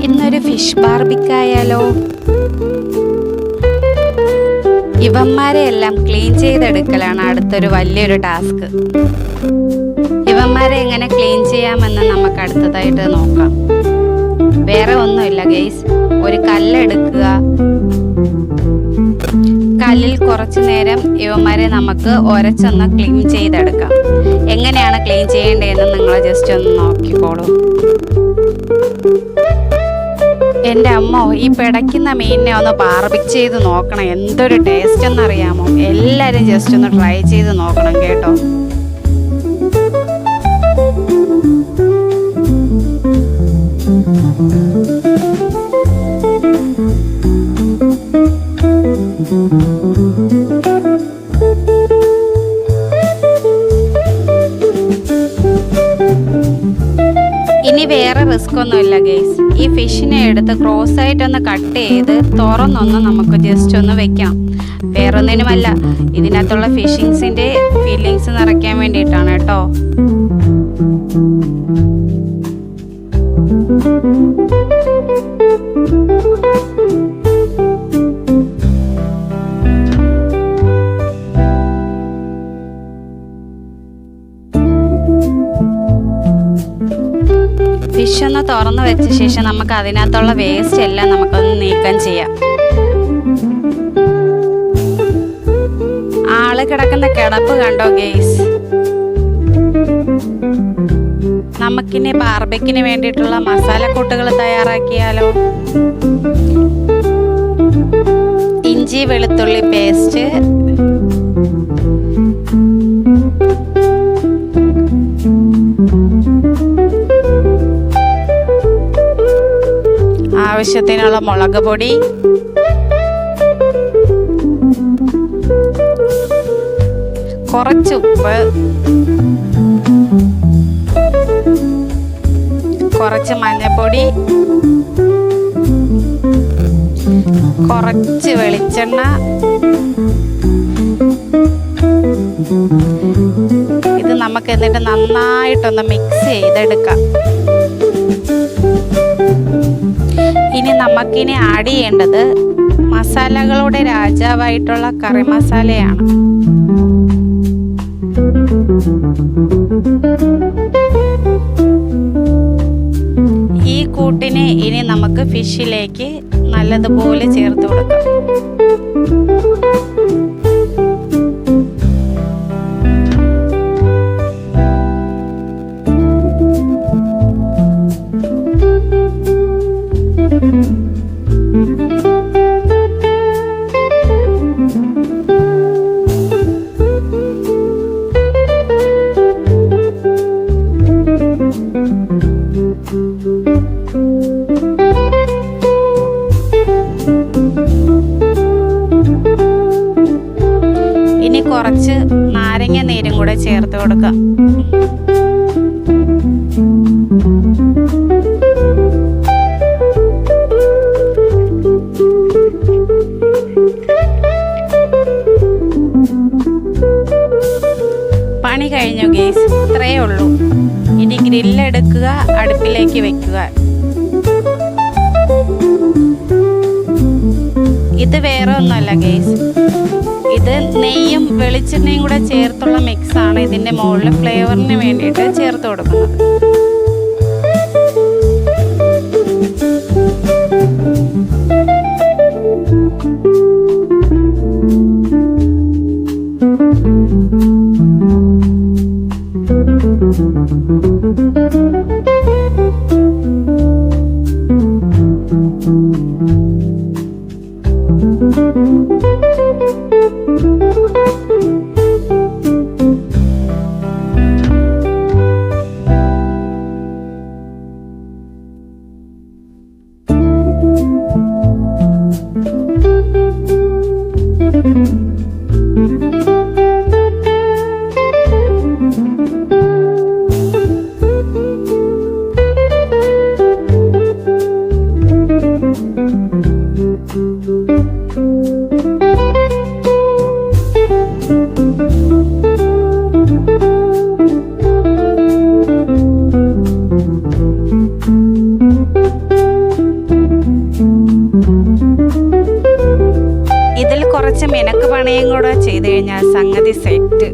ഇന്നൊരു ഫിഷ് ബാർബിക്കായാലോ? ഇവന്മാരെ എല്ലാം ക്ലീൻ ചെയ്തെടുക്കലാണ് അടുത്തൊരു വലിയൊരു ടാസ്ക്. ഇവന്മാരെ എങ്ങനെ ക്ലീൻ ചെയ്യാമെന്ന് നമുക്ക് അടുത്തതായിട്ട് നോക്കാം. വേറെ ഒന്നുമില്ല ഗൈസ്, ഒരു കല്ലെടുക്കുക. കല്ലിൽ കുറച്ചു നേരം ഇവന്മാരെ നമുക്ക് ഉരച്ചൊന്ന് ക്ലീൻ ചെയ്തെടുക്കാം. എങ്ങനെയാണ് ക്ലീൻ ചെയ്യേണ്ടതെന്ന് നിങ്ങൾ ജസ്റ്റ് ഒന്ന് നോക്കിക്കോളൂ. എൻ്റെ അമ്മോ, ഈ പിടയ്ക്കുന്ന മീനിനെ ഒന്ന് ബാർബിക്ക് ചെയ്ത് നോക്കണം. എന്തൊരു ടേസ്റ്റ് എന്നറിയാമോ? എല്ലാവരും ജസ്റ്റ് ഒന്ന് ട്രൈ ചെയ്ത് നോക്കണം കേട്ടോ. ഇനി വേറെ റിസ്ക് ഒന്നുമില്ല ഗൈസ്. ഈ ഫിഷിനെ എടുത്ത് ക്രോസ് ആയിട്ടൊന്ന് കട്ട് ചെയ്ത് തുറന്നൊന്ന് നമുക്ക് ജസ്റ്റ് ഒന്ന് വെക്കാം. വേറൊന്നിനുമല്ല, ഇതിനകത്തുള്ള ഫിഷിങ്സിൻ്റെ ഫീലിങ്സ് നിറയ്ക്കാൻ വേണ്ടിയിട്ടാണ് കേട്ടോ. ഫിഷ് ഒന്ന് തുറന്ന് വെച്ച ശേഷം നമുക്ക് അതിനകത്തുള്ള വേസ്റ്റ് എല്ലാം നമുക്കൊന്ന് നീക്കം ചെയ്യാം. ആള് കിടക്കുന്ന കിടപ്പ് കണ്ടോ ഗെയ്സ്? നമുക്കിനി ബാർബിക്കിന് വേണ്ടിയിട്ടുള്ള മസാലക്കൂട്ടുകൾ തയ്യാറാക്കിയാലോ? ഇഞ്ചി വെളുത്തുള്ളി പേസ്റ്റ്, ആവശ്യത്തിനുള്ള മുളക് പൊടി, കുറച്ച് ഉപ്പ്, കുറച്ച് മഞ്ഞൾപ്പൊടി, കുറച്ച് വെളിച്ചെണ്ണ, ഇത് നമുക്ക് എന്നിട്ട് നന്നായിട്ടൊന്ന് മിക്സ് ചെയ്തെടുക്കാം. ഇനി നമുക്കിനി ആഡ് ചെയ്യേണ്ടത് മസാലകളുടെ രാജാവായിട്ടുള്ള കറി മസാലയാണ്. ഈ കൂട്ടിനെ ഇനി നമുക്ക് ഫിഷിലേക്ക് നല്ലതുപോലെ ചേർത്ത് കൊടുക്കാം. ഇനി കുറച്ച് നാരങ്ങ നീരും കൂടെ ചേർത്ത് കൊടുക്കാം. പണി കഴിഞ്ഞു ഗേസ്, ഇത്രയേ ഉള്ളൂ. ഇനി ഗ്രില്ലെടുക്കുക, അടുപ്പിലേക്ക് വെക്കുക. ഇത് വേറെ ഒന്നുമല്ല ഗേസ്, ഇത് നെയ്യും വെളിച്ചെണ്ണയും കൂടെ ചേർത്തുള്ള മിക്സാണ് ഇതിൻ്റെ മുകളിൽ ഫ്ലേവറിന് വേണ്ടിയിട്ട് ചേർത്ത് കൊടുക്കുന്നത്. കുറച്ച് മിനക്ക് പണിയും കൂടെ ചെയ്ത് കഴിഞ്ഞാൽ സംഗതി സെറ്റ്.